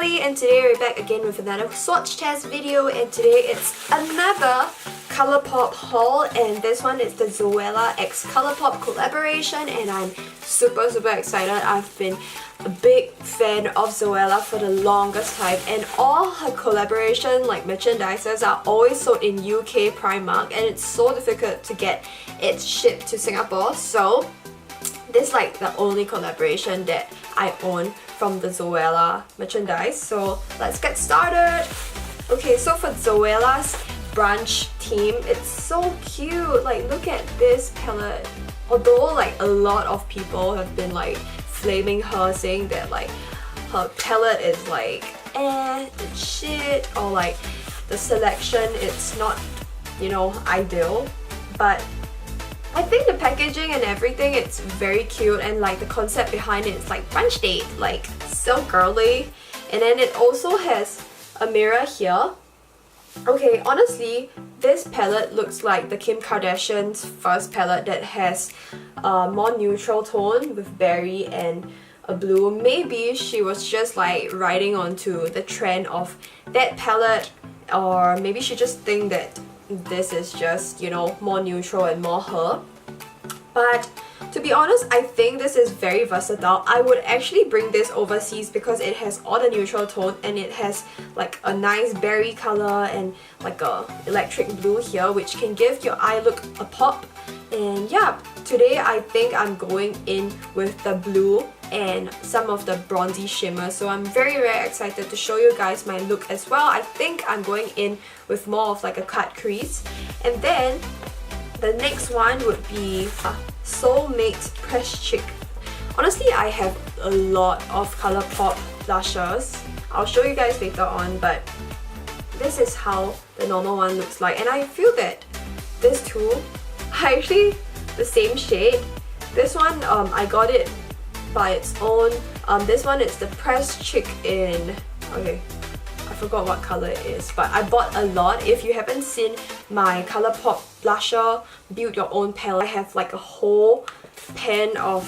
Belly, and today we're back again with another swatch test video, and today it's another ColourPop haul, and this one is the Zoella x ColourPop collaboration, and I'm super excited. I've been a big fan of Zoella for the longest time, and all her collaboration like merchandises are always sold in UK Primark, and it's so difficult to get it shipped to Singapore, so this is like the only collaboration that I own from the Zoella merchandise. So let's get started. Okay, so for Zoella's Brunch theme, it's so cute. Like, look at this palette. Although like a lot of people have been like flaming her, saying that like her palette is like it's shit, or like the selection it's not, you know, ideal, but I think the packaging and everything, it's very cute, and like the concept behind it is like brunch date, like so girly. And then it also has a mirror here. Okay, honestly, this palette looks like the Kim Kardashian's first palette that has a more neutral tone with berry and a blue. Maybe she was just like riding onto the trend of that palette, or maybe she just think that this is just, you know, more neutral and more her. But to be honest, I think this is very versatile. I would actually bring this overseas because it has all the neutral tone, and it has like a nice berry color and like a electric blue here, which can give your eye look a pop. And yeah, today I think I'm going in with the blue and some of the bronzy shimmer, so I'm very excited to show you guys my look as well. I think I'm going in with more of like a cut crease. And then the next one would be Soulmate Press Cheek. Honestly, I have a lot of ColourPop blushes. I'll show you guys later on, but this is how the normal one looks like, and I feel that these two are actually the same shade. This one, I got it by its own. This one is the Press Cheek in, okay, I forgot what color it is, but I bought a lot. If you haven't seen my ColourPop blusher build your own palette, I have like a whole pan of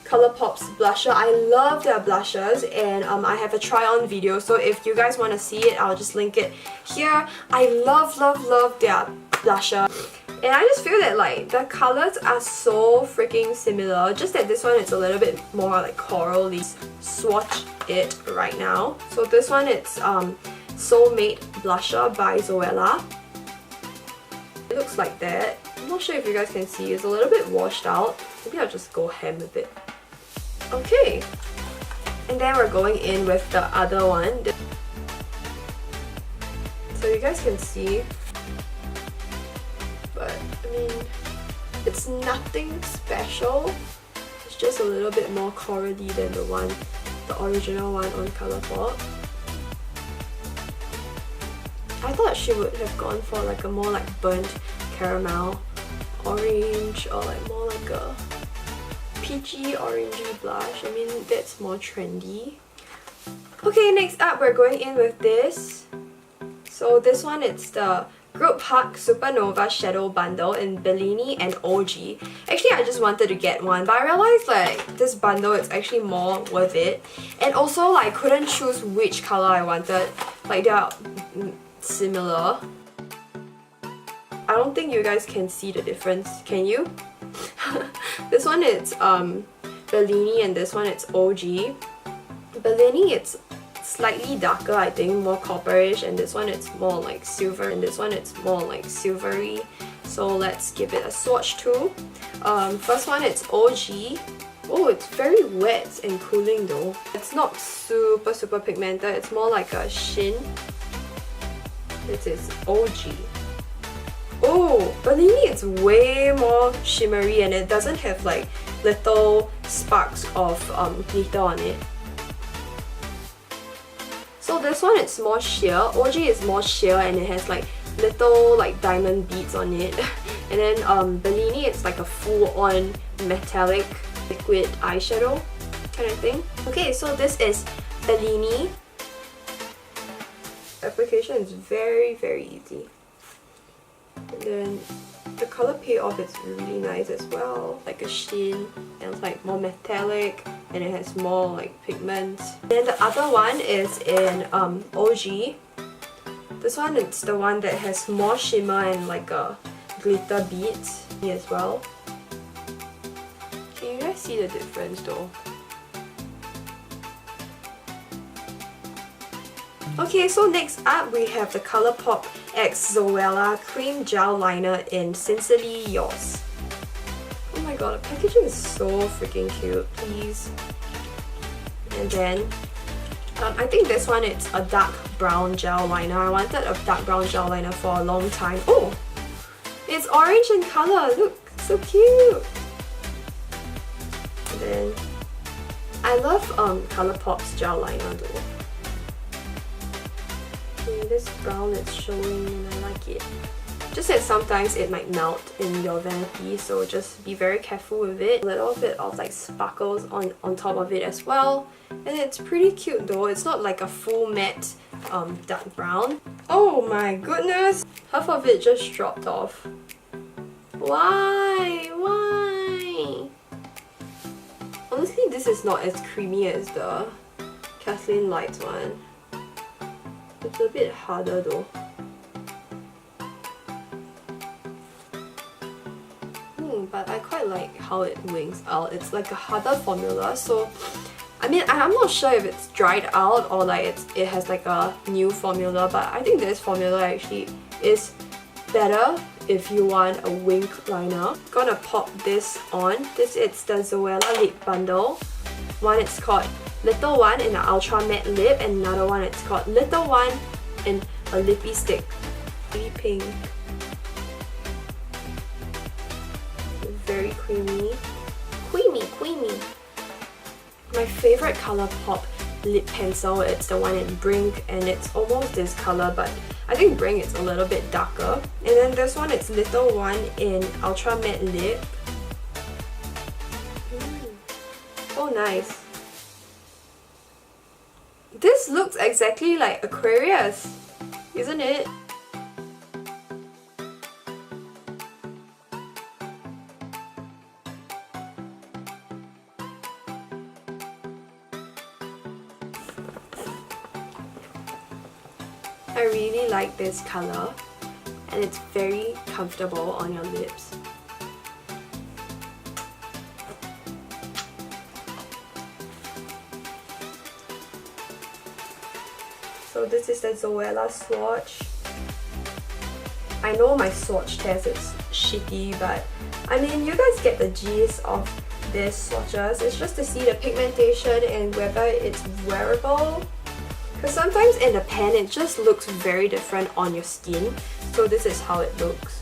ColourPop's blusher. I love their blushes, and I have a try on video, so if you guys want to see it, I'll just link it here. I love their blusher. And I just feel that like the colors are so freaking similar, just that this one is a little bit more like corally. Swatch it right now. So this one, it's Soulmate Blusher by Zoella. It looks like that. I'm not sure if you guys can see, it's a little bit washed out. Maybe I'll just go ham with it. Okay. And then we're going in with the other one. So you guys can see, but I mean, it's nothing special. It's just a little bit more corally than the original one on ColourPop. I thought she would have gone for like a more like burnt caramel orange, or like more like a peachy orangey blush. I mean, that's more trendy. Okay, next up we're going in with this. So this one, it's the Group Hug Supernova Shadow Bundle in Bellini and OG. Actually, I just wanted to get one, but I realized like this bundle is actually more worth it. And also, like, I couldn't choose which color I wanted. Like, they are similar. I don't think you guys can see the difference, can you? This one it's Bellini, and this one it's OG. Bellini, it's slightly darker, I think, more copperish, and this one it's more like silver, and this one it's more like silvery. So let's give it a swatch too. First one, it's OG. Oh, it's very wet and cooling though. It's not super pigmented, it's more like a sheen. This is OG. Oh, Bellini, it's way more shimmery, and it doesn't have like little sparks of glitter on it. So this one, it's more sheer. OG is more sheer, and it has like little like diamond beads on it. And then Bellini, it's like a full-on metallic liquid eyeshadow kind of thing. Okay, so this is Bellini. Application is very easy. And then the color payoff is really nice as well, like a sheen, and it's like more metallic. and it has more like pigments. Then the other one is in OG. This one is the one that has more shimmer and like a glitter beads as well. Can you guys see the difference though? Okay, so next up we have the ColourPop X Zoella Creme Gel Liner in Sincerely Yours. Oh my god, the packaging is so freaking cute, please. And then, I think this one it's a dark brown gel liner. I wanted a dark brown gel liner for a long time. Oh! It's orange in colour! Look! So cute! And then, I love ColourPop's gel liner though. Okay, this brown is showing and I like it. Just that sometimes it might melt in your vanity, so just be very careful with it. A little bit of like sparkles on top of it as well. And it's pretty cute though. It's not like a full matte dark brown. Oh my goodness! Half of it just dropped off. Why? Why? Honestly, this is not as creamy as the Kathleen Light one. It's a bit harder though. But I quite like how it wings out. It's like a harder formula, so I mean I'm not sure if it's dried out or like it has like a new formula, but I think this formula actually is better if you want a wink liner. Gonna pop this on. This is the Zoella lip bundle. One it's called Little One in an ultra matte lip, and another one it's called Little One in a lippy stick. Really pink. Very creamy. Creamy. My favorite ColourPop lip pencil, it's the one in Brink, and it's almost this color, but I think Brink is a little bit darker. And then this one, it's Little One in Ultra Matte Lip. Oh, nice. This looks exactly like Aquarius, isn't it? I really like this color, and it's very comfortable on your lips. So this is the Zoella swatch. I know my swatch test is shitty, but I mean you guys get the gist of this swatches. It's just to see the pigmentation and whether it's wearable. Because sometimes in the pen it just looks very different on your skin. So this is how it looks.